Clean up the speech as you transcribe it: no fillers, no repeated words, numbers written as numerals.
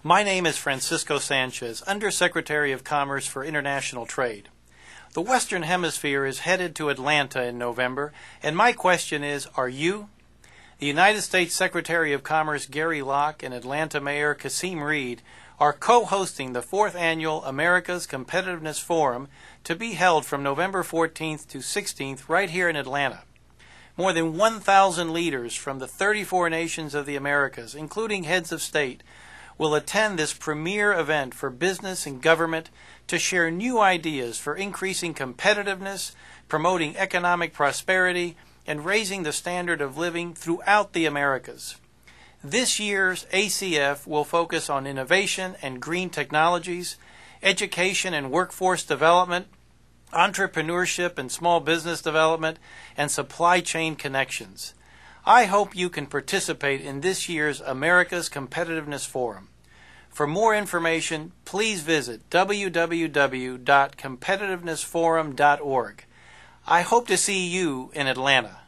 My name is Francisco Sanchez, Undersecretary of Commerce for International Trade. The Western Hemisphere is headed to Atlanta in November, and my question is, are you? The United States Secretary of Commerce Gary Locke and Atlanta Mayor Kasim Reed are co-hosting the 4th Annual America's Competitiveness Forum to be held from November 14th to 16th right here in Atlanta. More than 1,000 leaders from the 34 nations of the Americas, including heads of state, will attend this premier event for business and government to share new ideas for increasing competitiveness, promoting economic prosperity, and raising the standard of living throughout the Americas. This year's ACF will focus on innovation and green technologies, education and workforce development, entrepreneurship and small business development, and supply chain connections. I hope you can participate in this year's America's Competitiveness Forum. For more information, please visit www.competitivenessforum.org. I hope to see you in Atlanta.